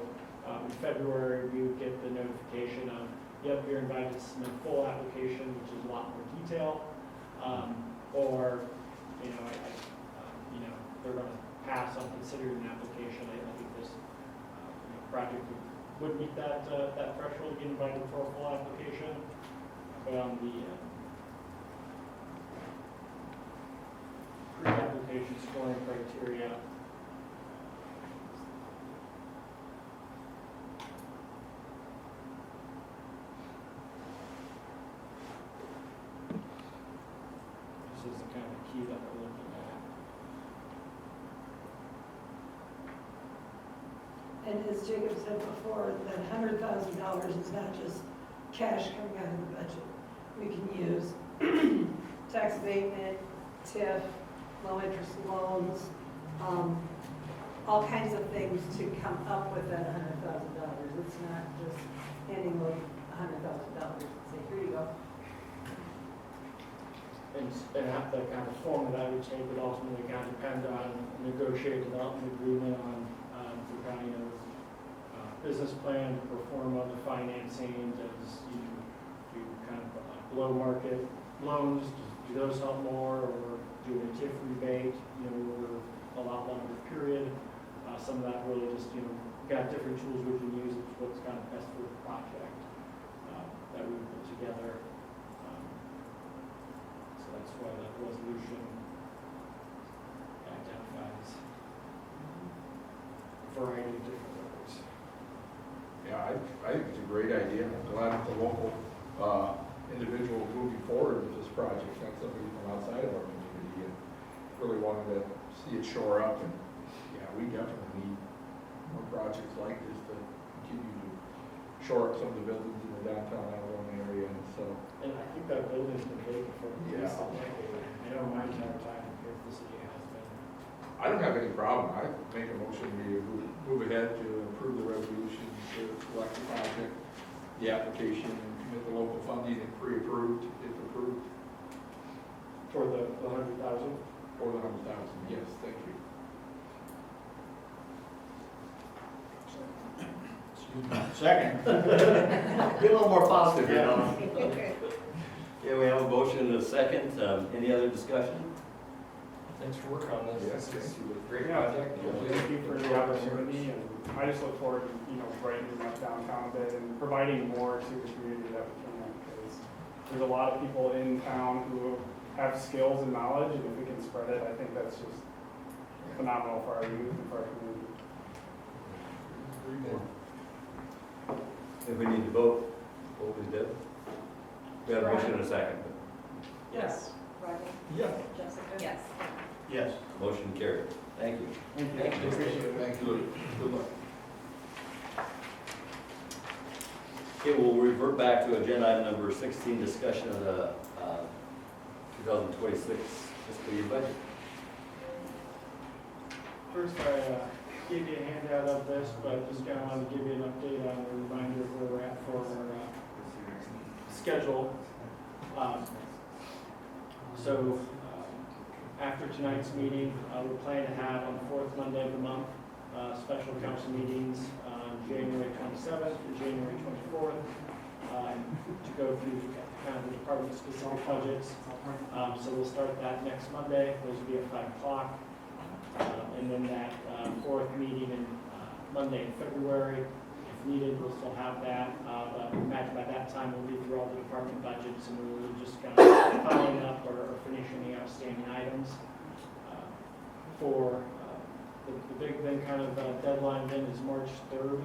in February, we would get the notification of, yep, you're invited to submit a full application, which is a lot more detail. Or, they're going to pass on considering an application. I think this project would meet that threshold, get invited for a full application. But on the pre-application scoring criteria, this is the kind of key that we're looking at. And as Jacob said before, that $100,000 is not just cash coming out of the budget. We can use tax abatement, TIF, low interest loans, all kinds of things to come up with that $100,000. It's not just handing over $100,000 and say, here you go. And the kind of form that I would take would ultimately kind of depend on negotiated development agreement on the kind of business plan, perform on the financing, does you kind of below market loans, do those help more, or do a TIF rebate, over a lot longer period. Some of that really just, got different tools we can use, it's what's kind of best for the project that we put together. So that's why that resolution identifies a variety of different roads. Yeah, I think it's a great idea. I'm glad that the local individual moving forward with this project, not somebody from outside of our community, and really wanted to see it shore up. And yeah, we definitely need more projects like this to continue to shore up some of the buildings in the downtown Algonquin area. And so, And I think that building's been vacant for at least a Yeah. decade. I know my entire time here at the city has been. I don't have any problem. I make a motion we move ahead to approve the resolution to select the project, the application, and commit the local funding and pre-approved, if approved, For the 100,000? for the 100,000. Yes, thank you. Second. Get a little more positive, you know? Okay. Okay, we have a motion and a second. Any other discussion? Thanks for working on this. Yes, This is thank you. a great Yeah, project. Thank you for the opportunity, and I just look forward to, brightening up downtown a bit and providing more to the community that we can, because there's a lot of people in town who have skills and knowledge, and if we can spread it, I think that's just phenomenal for our youth and for our community. If we need to vote, we did. We have a motion and a second. Yes. Rodney? Yeah. Jessica? Yes. Yes. Motion carried. Thank you. Thank you. Appreciate it. Thank you. Good luck. Okay, we'll revert back to agenda item number 16, discussion of the 2026 fiscal year budget. First, I gave you a handout of this, but just kind of wanted to give you an update on a reminder of where we're at for our schedule. So after tonight's meeting, we plan to have on the fourth Monday of the month, special council meetings on January 27th and January 24th to go through kind of the department-specific budgets. So we'll start that next Monday. Those will be at 5 o'clock. And then that fourth meeting in Monday in February, if needed, we'll still have that. But imagine by that time we'll be through all the department budgets and we'll just kind of filing up or finishing the outstanding items. For the big then kind of deadline then is March 3rd.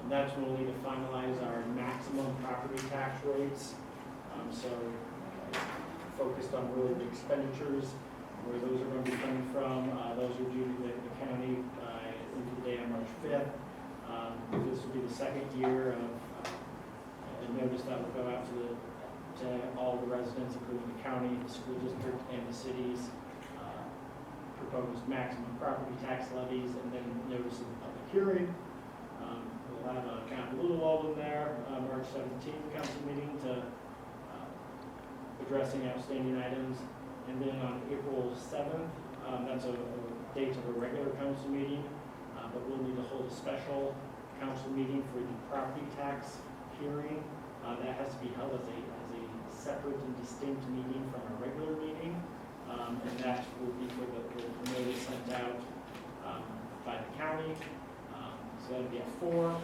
That's when we'll need to finalize our maximum property tax rates. So focused on really the expenditures, where those are going to be coming from. Those are due to the county into the date on March 5th. This will be the second year of a notice that will go out to all the residents, including the county, the school district, and the city's proposed maximum property tax levies, and then notice of the public hearing. We'll have a kind of a little lull in there, March 17th council meeting to addressing outstanding items. And then on April 7th, that's a date of a regular council meeting, but we'll need to hold a special council meeting for the property tax hearing. That has to be held as a separate and distinct meeting from our regular meeting. And that will be for the notice sent out by the county. So that'll be at 4.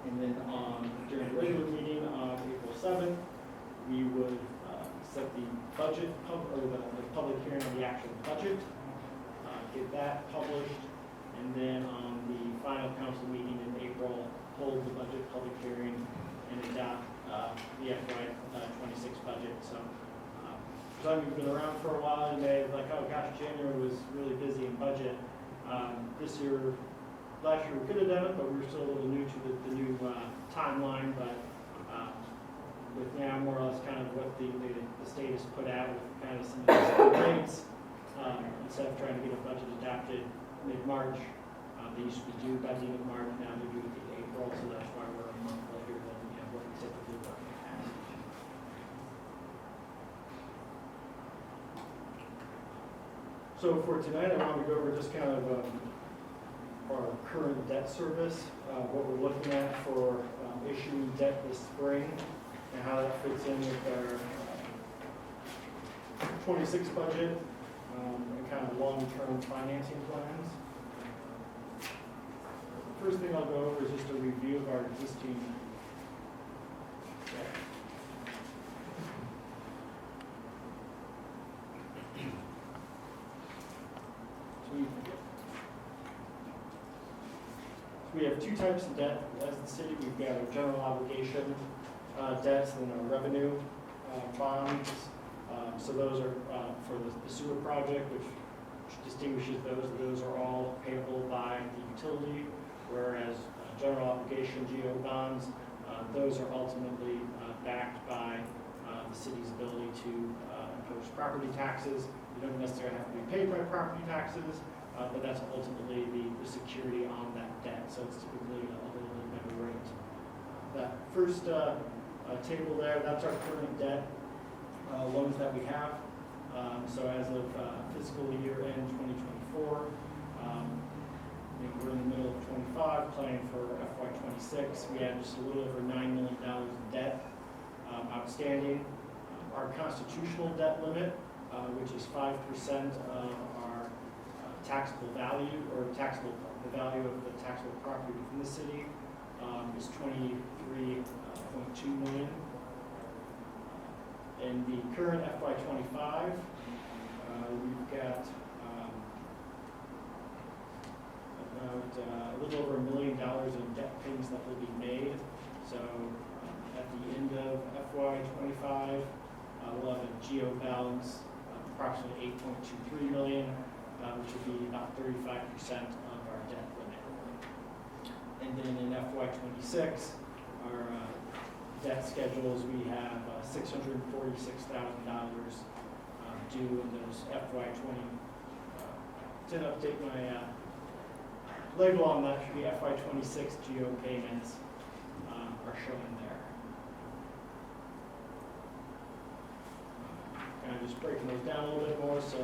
And then during the regular meeting on April 7th, we would set the budget, or the public hearing on the actual budget, get that published, and then on the final council meeting in April, hold the budget public hearing and adopt the FY '26 budget. So, some of you have been around for a while, you may have like, oh gosh, January was really busy in budget. This year, last year we could have done it, but we were still a little new to the new timeline, but with now more or less kind of what the state has put out with kind of some of the rates, instead of trying to get a budget adopted mid-March, they used to be due by the end of March, now they're due at the April, so that's why we're a month later than what we typically would have. So for tonight, I wanted to go over just kind of our current debt service, what we're looking at for issuing debt this spring, and how that fits in with our 26 budget and kind of long-term financing plans. First thing I'll go over is just a review of our existing debt. We have two types of debt as the city. We've got our general obligation debts and our revenue bonds. So those are for the sewer project, which distinguishes those. Those are all payable by the utility, whereas general obligation GO bonds, those are ultimately backed by the city's ability to impose property taxes. You don't necessarily have to be paid by property taxes, but that's ultimately the security on that debt. So it's typically a little bit better rate. That first table there, that's our current debt loans that we have. So as of fiscal year end 2024, we're in the middle of 25, planning for FY26. We have just a little over $9 million in debt outstanding. Our constitutional debt limit, which is 5% of our taxable value, or the value of the taxable property within the city, is $23.2 million. In the current FY25, we've got about a little over $1 million in debt payments that will be made. So at the end of FY25, we'll have a GO balance of approximately $8.23 million, which would be about 35% of our debt limit. And then in FY26, our debt schedules, we have $646,000 due in those FY20. To update my label on that, the FY26 GO payments are shown there. Kind of just breaking those down a little bit more. So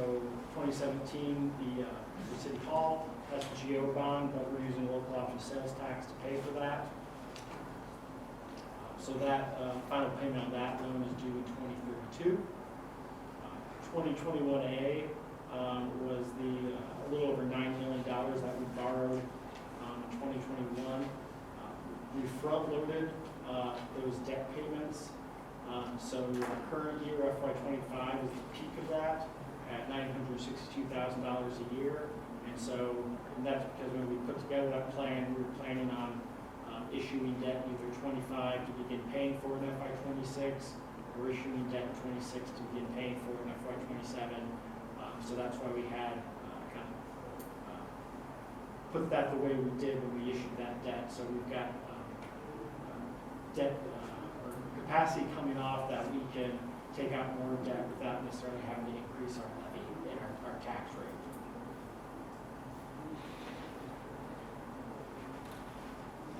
2017, the City Hall, that's the GO bond, but we're using local option sales tax to pay for that. So that final payment on that loan is due in 2032. 2021A was a little over $9 million that we borrowed in 2021. We front-loaded those debt payments. So our current year, FY25, is the peak of that at $962,000 a year. And so that's because when we put together that plan, we were planning on issuing debt in either 25 to begin paying for in FY26, or issuing debt in 26 to begin paying for in FY27. So that's why we had kind of put that the way we did when we issued that debt. So we've got debt or capacity coming off that we can take out more debt without necessarily having to increase our levy and our tax rate.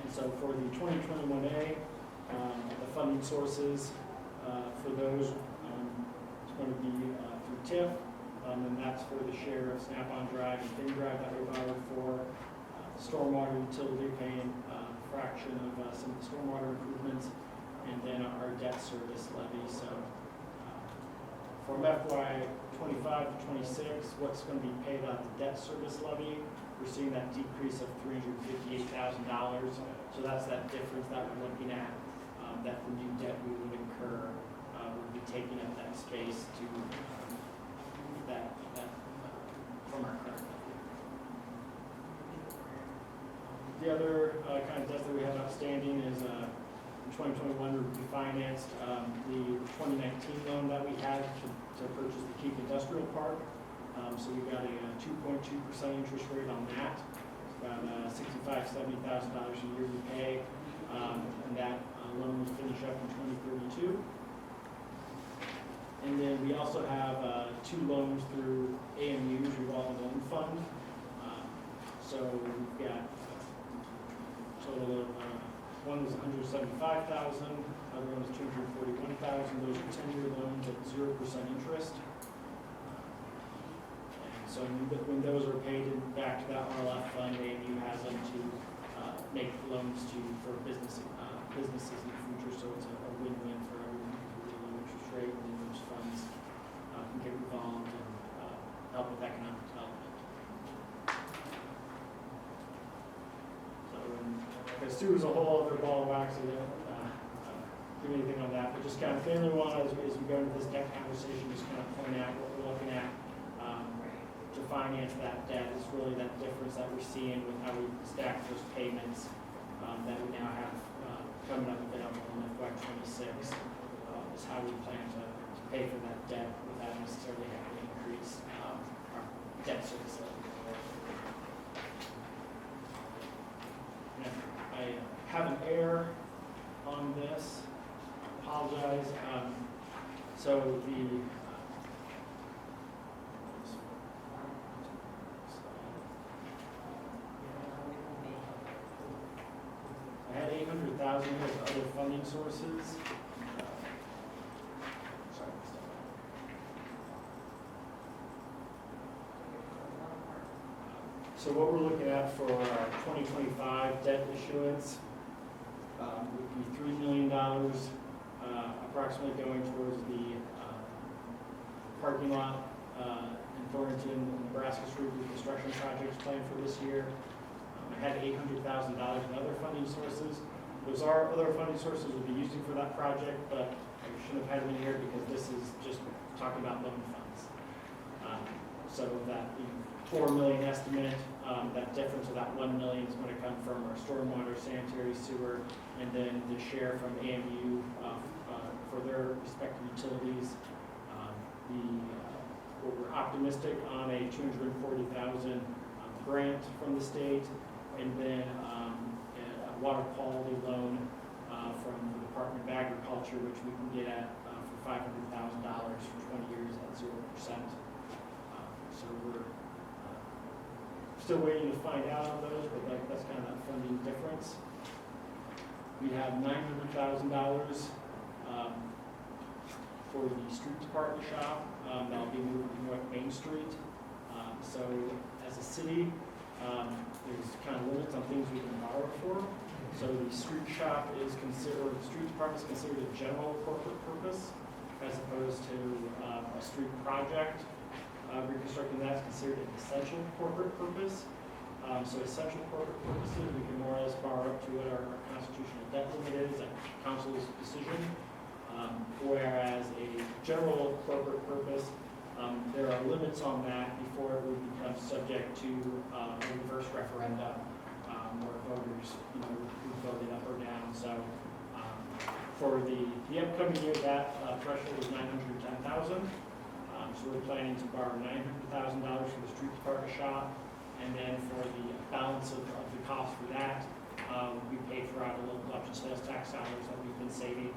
So for the 2021A, the funding sources for those is going to be through TIF, and that's for the share of Snap-on Drive and Thin Drive that we borrowed for, stormwater utility paying a fraction of some of the stormwater improvements, and then our debt service levy. So from FY25 to 26, what's going to be paid out the debt service levy, we're seeing that decrease of $358,000. So that's that difference that we're looking at, that the new debt we would incur would be taking up that space to that from our current levy. The other kind of debt that we have outstanding is in 2021 we refinanced the 2019 loan that we had to purchase the Keep Industrial Park. So we got a 2.2% interest rate on that. About $65,000 to $70,000 a year we pay, and that loan will finish up in 2032. And then we also have two loans through AMU's revolving loan fund. So we've got a total of one was $175,000, other one was $241,000. Those are 10-year loans at 0% interest. So when those are paid back to that RLF fund, AMU has them to make loans for businesses in the future. So it's a win-win for everyone, with a low interest rate, and then those funds can get revolved and help with economic development. So as Sue as a whole, other ball of wax, I don't do anything on that, but just kind of family one as we go into this debt conversation, just kind of point out what we're looking at. To finance that debt is really that difference difference that we're seeing with how we stack those payments that we now have coming up available in FY '26 is how we plan to pay for that debt without necessarily having to increase our debt service level. I have an error on this, apologize. So I had 800,000 as other funding sources. Sorry. So what we're looking at for our 2025 debt issuance would be $3 million, approximately going towards the parking lot in Thornton, Nebraska Street reconstruction projects planned for this year. I had $800,000 in other funding sources. Those are other funding sources we'll be using for that project, but I shouldn't have had them in here because this is just talking about loan funds. So that $4 million estimate, that difference of that $1 million is going to come from our stormwater, sanitary, sewer, and then the share from AMU for their respective utilities. We're optimistic on a $240,000 grant from the state, and then a water quality loan from the Department of Agriculture, which we can get at for $500,000 for 20 years at 0%. So we're still waiting to find out on those, but that's kind of that funding difference. We have $900,000 for the street department shop that'll be moved to North Main Street. So as a city, there's kind of limits on things we can borrow for. So the street shop is considered, the street department is considered a general corporate purpose as opposed to a street project. Reconstructing that is considered an essential corporate purpose. So essential corporate purposes, we can more or less borrow up to what our constitutional debt limit is at council's decision. Whereas a general corporate purpose, there are limits on that before it would become subject to a reverse referendum where voters, would vote it up or down. So for the upcoming year, that threshold is $910,000. So we're planning to borrow $900,000 for the street department shop, and then for the balance of the cost for that, we pay for out the local option sales tax dollars that we've been saving.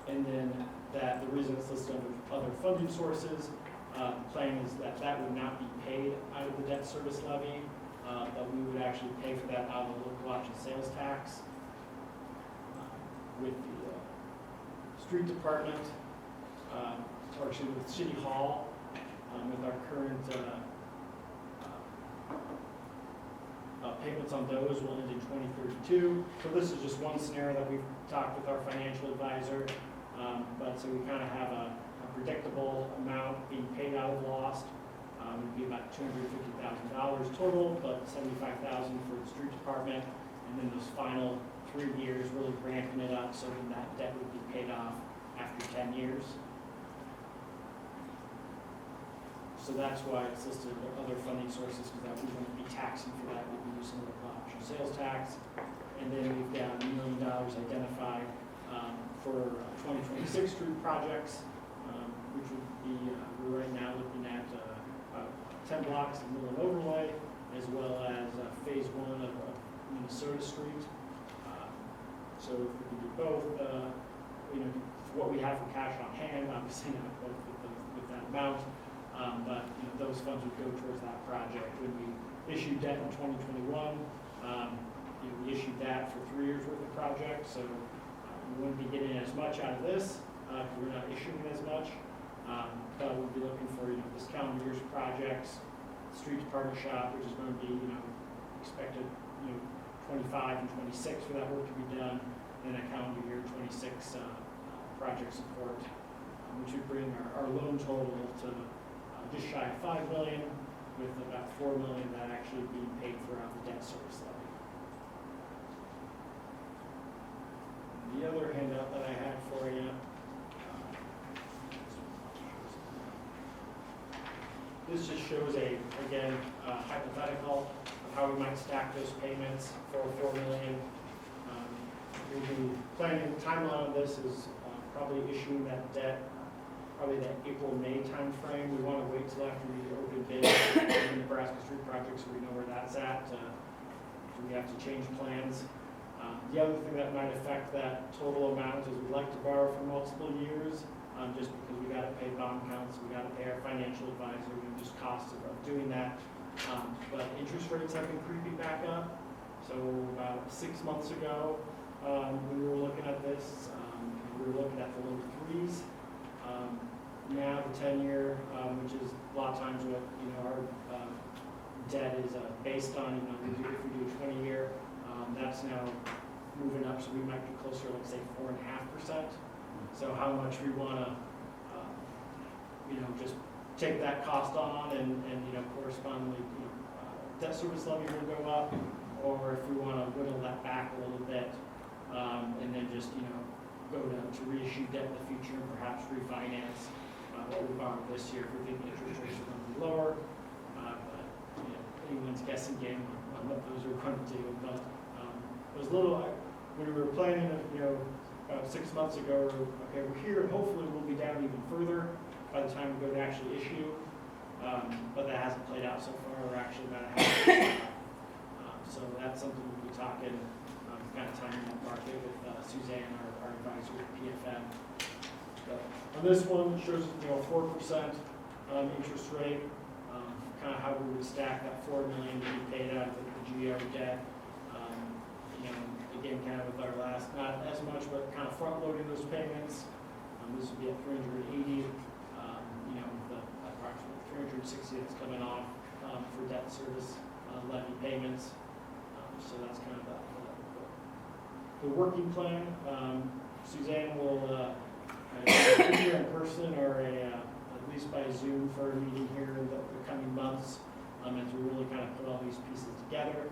And then the reason it's listed under other funding sources, the plan is that would not be paid out of the debt service levy, but we would actually pay for that out of the local option sales tax. With the street department, or actually with City Hall, with our current payments on those will end in 2032. So this is just one scenario that we've talked with our financial advisor. But so we kind of have a predictable amount being paid out of lost. It would be about $250,000 total, but $75,000 for the street department, and then those final 3 years really ramping it up so that debt would be paid off after 10 years. So that's why it's listed other funding sources, because that we wouldn't be taxing for that. We'd be using local option sales tax. And then we've got $1 million identified for 2026 street projects, which would be, we're right now looking at 10 blocks of mill and overlay, as well as phase 1 of Minnesota Street. So if we can do both, what we have for cash on hand, obviously not both with that amount. But those funds would go towards that project. When we issued debt in 2021, we issued that for 3 years worth of projects, so we wouldn't be getting as much out of this because we're not issuing as much. But we'll be looking for this calendar year's projects, street department shop, which is going to be expected 25 and 26 for that work to be done, and a calendar year 26 project support, which would bring our loan total to just shy of $5 million, with about $4 million that actually being paid for out the debt service levy. The other handout that I had for you, this just shows hypothetical we might stack those payments for $4 million. We'll be planning, the timeline on this is probably issuing that debt, probably that April-May timeframe. We want to wait till after we open bid on the Nebraska Street project so we know where that's at. Do we have to change plans? The other thing that might affect that total amount is we'd like to borrow for multiple years, just because we got to pay bond counsel, we got to pay our financial advisor, and just costs of doing that. But interest rates have been creeping back up. So about 6 months ago, when we were looking at this, we were looking at the low threes. Now the 10-year, which is a lot of times what our debt is based on. If we do a 20-year, that's now moving up, so we might be closer, like say 4.5%. So how much we want to, just take that cost on, and correspondingly, debt service levy will go up, or if we want to whittle that back a little bit, and then just go to reissue debt in the future and perhaps refinance what we borrowed this year if we think interest rates are going to be lower. But anyone's guessing game on what those are going to do. But it was a little, when we were planning, about 6 months ago, okay, we're here, and hopefully we'll be down even further by the time we go to actually issue. But that hasn't played out so far. We're actually about a half. So that's something we'll be talking, kind of timing that market with Suzanne, our advisor at PFM. But on this one, it shows 4% interest rate, kind of how we would stack that $4 million to be paid out of the GO debt. Again, kind of with our last, not as much, but kind of front loading those payments. This would be at 380. The approximately 360 that's coming off for debt service levy payments. So that's kind of the working plan. Suzanne will be here in person or at least by Zoom for a meeting here in the coming months as we really kind of put all these pieces together.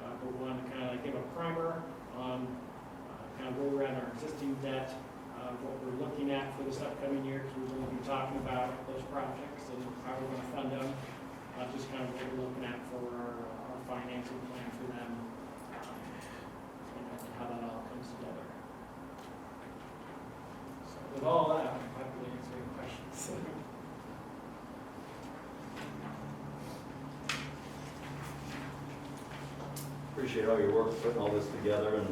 But we want to kind of give a primer on kind of where we're at in our existing debt, what we're looking at for this upcoming year, because we're going to be talking about those projects and how we're going to fund them, just kind of what we're looking at for our financing plan for them, and how that all comes together. So with all that, I'm happy to answer any questions. Appreciate all your work putting all this together and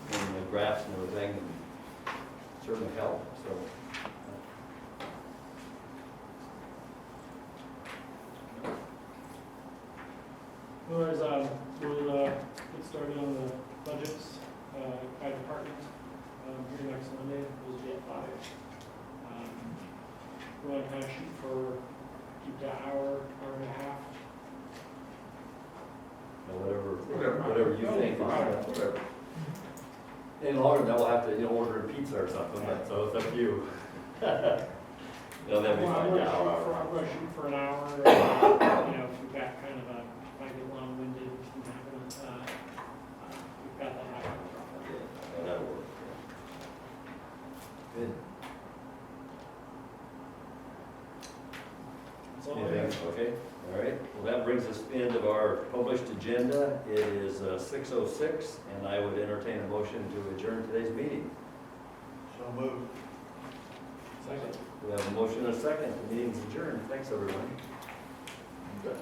the graphs and everything, and certainly help, so. Otherwise, we'll get started on the budgets by department here next Monday. Those will be at 5. We want to kind of shoot for, keep that hour and a half. Whatever you think. Whatever. Any longer than that, we'll have to, order a pizza or something, so it's up to you. That'd be I'm fine, going yeah. to shoot for an hour. If we've got kind of a, might get long-winded, we've got that happening. Yeah, that'll work. Good. That's all I have. Anything? Okay, all right. Well, that brings us to the end of our published agenda. It is 6:06, and I would entertain a motion to adjourn today's meeting. So moved. Second. We have a motion and a second. The meeting's adjourned. Thanks, everyone. Okay.